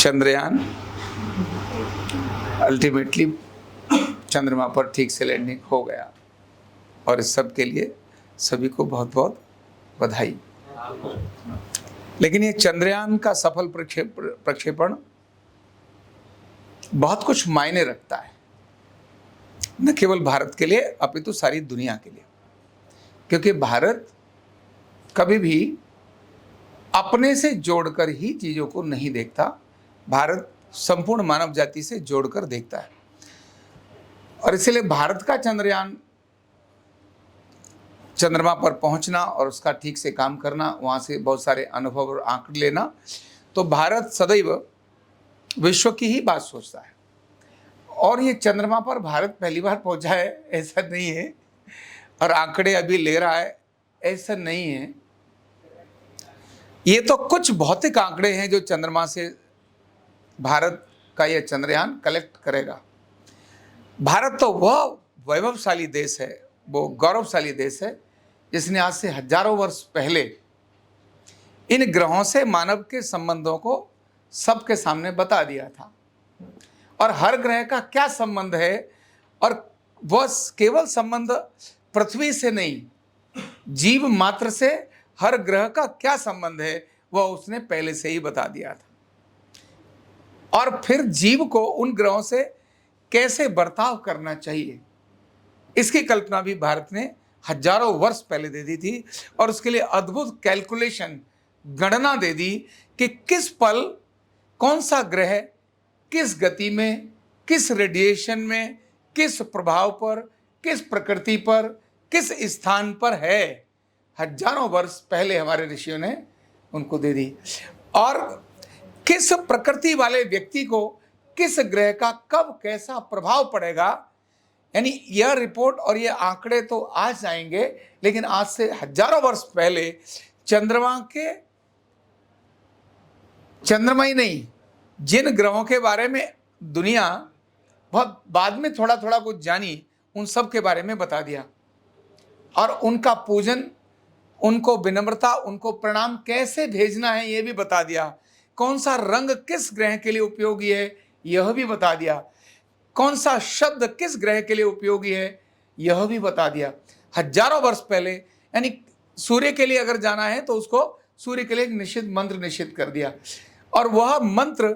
Chandrayaan ultimately चंद्रमा पर ठीक से लैंडिंग हो गया और इस सब के लिए सभी को बहुत बहुत बधाई। लेकिन ये चंद्रयान का सफल प्रक्षेपण बहुत कुछ मायने रखता है, न केवल भारत के लिए अपितु सारी दुनिया के लिए, क्योंकि भारत कभी भी अपने से जोड़कर ही चीजों को नहीं देखता, भारत संपूर्ण मानव जाति से जोड़कर देखता है। और इसलिए भारत का चंद्रयान चंद्रमा पर पहुंचना और उसका ठीक से काम करना, वहां से बहुत सारे अनुभव और आंकड़े लेना, तो भारत सदैव विश्व की ही बात सोचता है। और ये चंद्रमा पर भारत पहली बार पहुंचा है ऐसा नहीं है, और आंकड़े अभी ले रहा है ऐसा नहीं है। ये तो कुछ भौतिक आंकड़े हैं जो चंद्रमा से भारत का यह चंद्रयान कलेक्ट करेगा। भारत तो वह वैभवशाली देश है, वो गौरवशाली देश है जिसने आज से हजारों वर्ष पहले इन ग्रहों से मानव के संबंधों को सबके सामने बता दिया था, और हर ग्रह का क्या संबंध है, और वह केवल संबंध पृथ्वी से नहीं, जीव मात्र से हर ग्रह का क्या संबंध है वह उसने पहले से ही बता दिया था। और फिर जीव को उन ग्रहों से कैसे बर्ताव करना चाहिए, इसकी कल्पना भी भारत ने हजारों वर्ष पहले दे दी थी, और उसके लिए अद्भुत कैलकुलेशन, गणना दे दी कि किस पल कौन सा ग्रह किस गति में, किस रेडिएशन में, किस प्रभाव पर, किस प्रकृति पर, किस स्थान पर है। हजारों वर्ष पहले हमारे ऋषियों ने उनको दे दी। और किस प्रकृति वाले व्यक्ति को किस ग्रह का कब कैसा प्रभाव पड़ेगा, यानी यह रिपोर्ट और ये आंकड़े तो आज आएंगे, लेकिन आज से हजारों वर्ष पहले चंद्रमा ही नहीं, जिन ग्रहों के बारे में दुनिया बहुत बाद में थोड़ा थोड़ा कुछ जानी, उन सब के बारे में बता दिया, और उनका पूजन, उनको विनम्रता, उनको प्रणाम कैसे भेजना है ये भी बता दिया। कौन सा रंग किस ग्रह के लिए उपयोगी है यह भी बता दिया। कौन सा शब्द किस ग्रह के लिए उपयोगी है यह भी बता दिया हजारों वर्ष पहले। यानी सूर्य के लिए अगर जाना है तो उसको सूर्य के लिए एक निश्चित मंत्र निश्चित कर दिया, और वह मंत्र,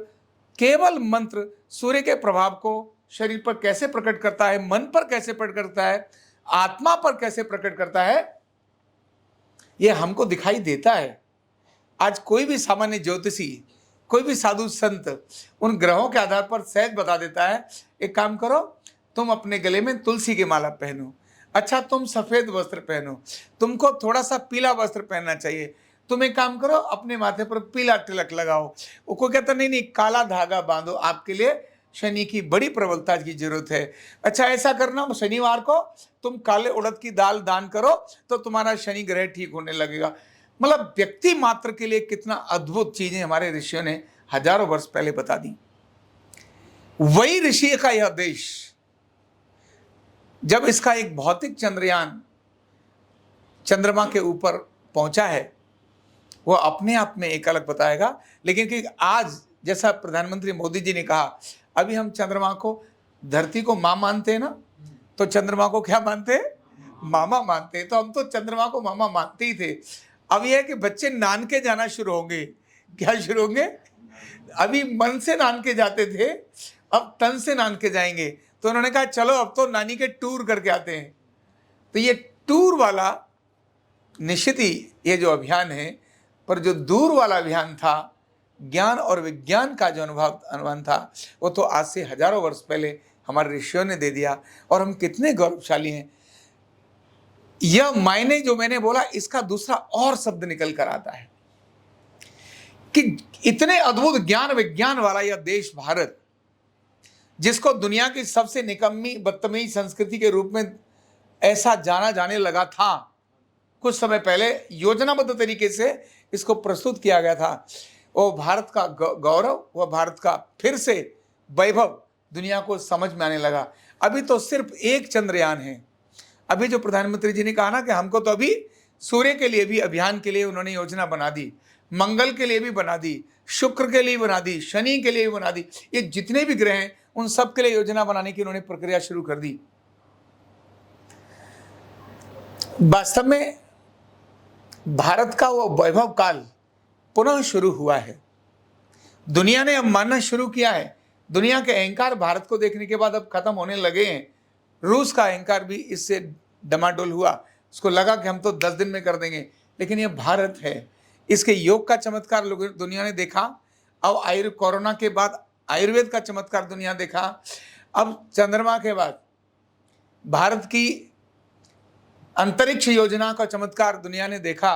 केवल मंत्र, सूर्य के प्रभाव को शरीर पर कैसे प्रकट करता है, मन पर कैसे प्रकट करता है, आत्मा पर कैसे प्रकट करता है, यह हमको दिखाई देता है। आज कोई भी सामान्य ज्योतिषी, कोई भी साधु संत उन ग्रहों के आधार पर सहज बता देता है, एक काम करो, तुम अपने गले में तुलसी की माला पहनो, अच्छा तुम सफेद वस्त्र पहनो, तुमको थोड़ा सा पीला वस्त्र पहनना चाहिए, तुम एक काम करो अपने माथे पर पीला तिलक लगाओ। वो कोई कहता नहीं, काला धागा बांधो, आपके लिए शनि की बड़ी प्रबलता की जरूरत है। अच्छा ऐसा करना, शनिवार को तुम काले उड़द की दाल दान करो तो तुम्हारा शनि ग्रह ठीक होने लगेगा। मतलब व्यक्ति मात्र के लिए कितना अद्भुत चीजें हमारे ऋषियों ने हजारों वर्ष पहले बता दी। वही ऋषि का यह देश, जब इसका एक भौतिक चंद्रयान चंद्रमा के ऊपर पहुंचा है, वो अपने आप में एक अलग बताएगा। लेकिन कि आज जैसा प्रधानमंत्री मोदी जी ने कहा, अभी हम चंद्रमा को, धरती को मां मानते हैं ना, तो चंद्रमा को क्या मानते हैं, मामा मानते हैं। तो हम तो चंद्रमा को मामा मानते ही थे। अब यह है कि बच्चे नान के जाना शुरू होंगे। क्या शुरू होंगे? अभी मन से नान के जाते थे, अब तन से नान के जाएंगे। तो उन्होंने कहा चलो अब तो नानी के टूर करके आते हैं। तो ये टूर वाला निश्चित ही ये जो अभियान है, पर जो दूर वाला अभियान था, ज्ञान और विज्ञान का जो अनुभव था, वो तो आज से हजारों वर्ष पहले हमारे ऋषियों ने दे दिया। और हम कितने गौरवशाली हैं। यह मायने जो मैंने बोला, इसका दूसरा और शब्द निकल कर आता है कि इतने अद्भुत ज्ञान विज्ञान वाला यह देश भारत, जिसको दुनिया की सबसे निकम्मी बदतमीज संस्कृति के रूप में ऐसा जाना जाने लगा था, कुछ समय पहले योजनाबद्ध तरीके से इसको प्रस्तुत किया गया था। वो भारत का गौरव, वह भारत का फिर से वैभव दुनिया को समझ में आने लगा। अभी तो सिर्फ एक चंद्रयान है। अभी जो प्रधानमंत्री जी ने कहा ना कि हमको तो अभी सूर्य के लिए भी अभियान के लिए उन्होंने योजना बना दी, मंगल के लिए भी बना दी, शुक्र के लिए बना दी, शनि के लिए भी बना दी। ये जितने भी ग्रह हैं उन सब के लिए योजना बनाने की उन्होंने प्रक्रिया शुरू कर दी। वास्तव में भारत का वो वैभव काल पुनः शुरू हुआ है। दुनिया ने अब मानना शुरू किया है। दुनिया के अहंकार भारत को देखने के बाद अब खत्म होने लगे हैं। रूस का अहंकार भी इससे डमाडोल हुआ। उसको लगा कि हम तो 10 दिन में कर देंगे, लेकिन ये भारत है। इसके योग का चमत्कार लोग दुनिया ने देखा। अब कोरोना के बाद आयुर्वेद का चमत्कार दुनिया देखा। अब चंद्रमा के बाद भारत की अंतरिक्ष योजना का चमत्कार दुनिया ने देखा।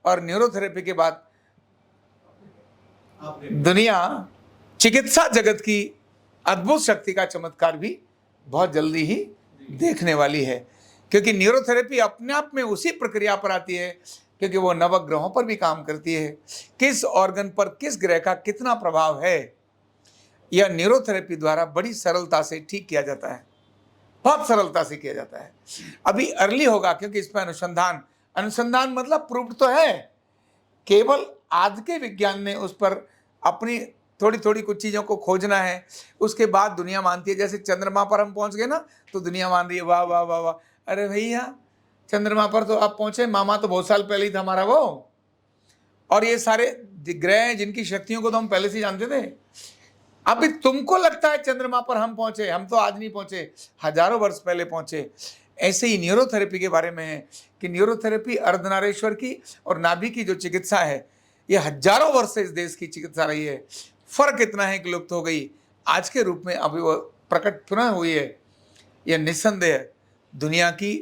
और न्यूरोथेरेपी के बाद दुनिया चिकित्सा जगत की अद्भुत शक्ति का चमत्कार भी बहुत जल्दी ही देखने वाली है। क्योंकि न्यूरोथेरेपी अपने आप में उसी प्रक्रिया पर आती है, क्योंकि वो नवग्रहों पर भी काम करती है। किस ऑर्गन पर किस ग्रह का कितना प्रभाव है, यह न्यूरोथेरेपी द्वारा बड़ी सरलता से ठीक किया जाता है। बहुत सरलता से किया जाता है। अभी अर्ली होगा, क्योंकि इस पर अनुसंधान मतलब प्रूफ तो है, केवल आज के विज्ञान ने उस पर अपनी थोड़ी थोड़ी कुछ चीज़ों को खोजना है। उसके बाद दुनिया मानती है। जैसे चंद्रमा पर हम पहुंच गए ना, तो दुनिया मान रही है वाह वाह वाह वाह, अरे भैया चंद्रमा पर तो आप पहुंचे, मामा तो बहुत साल पहले ही था हमारा वो। और ये सारे ग्रह हैं जिनकी शक्तियों को तो हम पहले से जानते थे। अभी तुमको लगता है चंद्रमा पर हम पहुंचे, हम तो आज नहीं पहुंचे, हजारों वर्ष पहले पहुंचे। ऐसे ही न्यूरोथेरेपी के बारे में है कि न्यूरोथेरेपी अर्धनारीश्वर की और नाभि की जो चिकित्सा है, ये हजारों वर्ष से इस देश की चिकित्सा रही है। फर्क इतना है कि लुप्त हो गई, आज के रूप में अभी वो प्रकट पुनः हुई है। यह निस्संदेह दुनिया की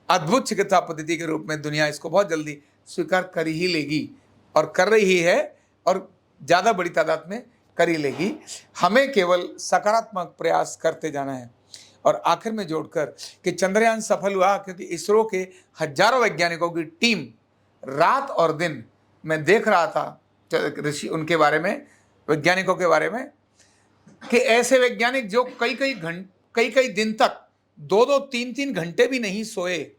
अद्भुत चिकित्सा पद्धति के रूप में दुनिया इसको बहुत जल्दी स्वीकार कर ही लेगी, और कर रही है, और ज़्यादा बड़ी तादाद में कर ही लेगी। हमें केवल सकारात्मक प्रयास करते जाना है। और आखिर में जोड़कर कि चंद्रयान सफल हुआ क्योंकि इसरो के हजारों वैज्ञानिकों की टीम रात और दिन, मैं देख रहा था ऋषि उनके बारे में, वैज्ञानिकों के बारे में, कि ऐसे वैज्ञानिक जो कई दिन तक 2-2, 3-3 घंटे भी नहीं सोए।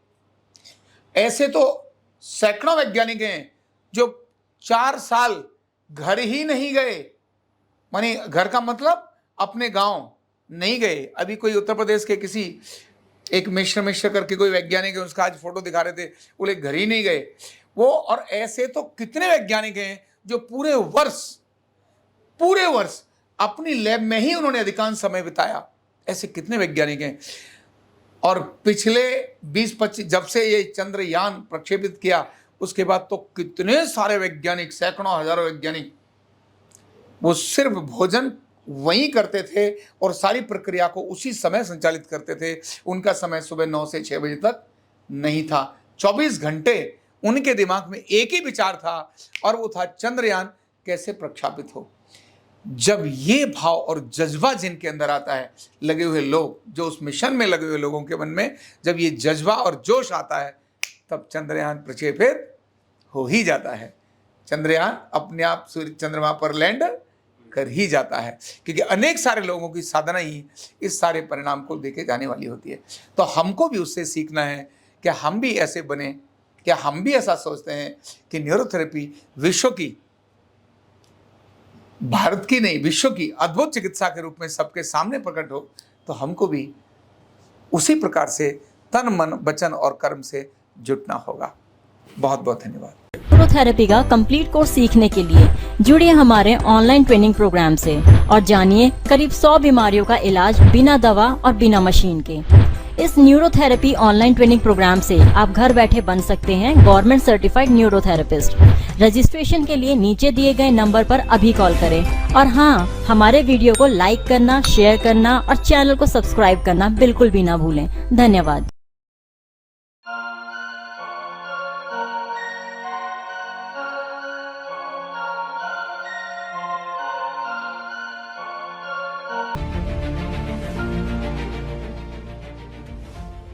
ऐसे तो सैकड़ों वैज्ञानिक हैं जो 4 साल घर ही नहीं गए। माने घर का मतलब अपने गांव नहीं गए। अभी कोई उत्तर प्रदेश के किसी एक मिश्र करके कोई वैज्ञानिक है, उसका आज फोटो दिखा रहे थे, बोले घर ही नहीं गए वो। और ऐसे तो कितने वैज्ञानिक हैं जो पूरे वर्ष अपनी लैब में ही उन्होंने अधिकांश समय बिताया। ऐसे कितने वैज्ञानिक हैं। और पिछले 20-25 जब से ये चंद्रयान प्रक्षेपित किया, उसके बाद तो कितने सारे वैज्ञानिक, सैकड़ों हजारों वैज्ञानिक, वो सिर्फ भोजन वहीं करते थे और सारी प्रक्रिया को उसी समय संचालित करते थे। उनका समय सुबह 9 से 6 बजे तक नहीं था। 24 घंटे उनके दिमाग में एक ही विचार था, और वो था चंद्रयान कैसे प्रक्षेपित हो। जब ये भाव और जज्बा जिनके अंदर आता है, लगे हुए लोग, जो उस मिशन में लगे हुए लोगों के मन में जब ये जज्बा और जोश आता है, तब चंद्रयान प्रक्षेपित हो ही जाता है। चंद्रयान अपने आप सूर्य चंद्रमा पर लैंड कर ही जाता है, क्योंकि अनेक सारे लोगों की साधना ही इस सारे परिणाम को देके जाने वाली होती है। तो हमको भी उससे सीखना है कि हम भी ऐसे बने, क्या हम भी ऐसा सोचते हैं कि न्यूरोथेरेपी विश्व की, भारत की नहीं, विश्व की अद्भुत चिकित्सा के रूप में सबके सामने प्रकट हो। तो हमको भी उसी प्रकार से तन मन वचन और कर्म से जुटना होगा। बहुत बहुत धन्यवाद। न्यूरोथेरेपी का कंप्लीट कोर्स सीखने के लिए जुड़िए हमारे ऑनलाइन ट्रेनिंग प्रोग्राम से और जानिए करीब 100 बीमारियों का इलाज बिना दवा और बिना मशीन के। इस न्यूरोथेरेपी ऑनलाइन ट्रेनिंग प्रोग्राम से आप घर बैठे बन सकते हैं गवर्नमेंट सर्टिफाइड न्यूरोथेरेपिस्ट। रजिस्ट्रेशन के लिए नीचे दिए गए नंबर पर अभी कॉल करें। और हाँ, हमारे वीडियो को लाइक करना, शेयर करना और चैनल को सब्सक्राइब करना बिल्कुल भी ना भूलें। धन्यवाद।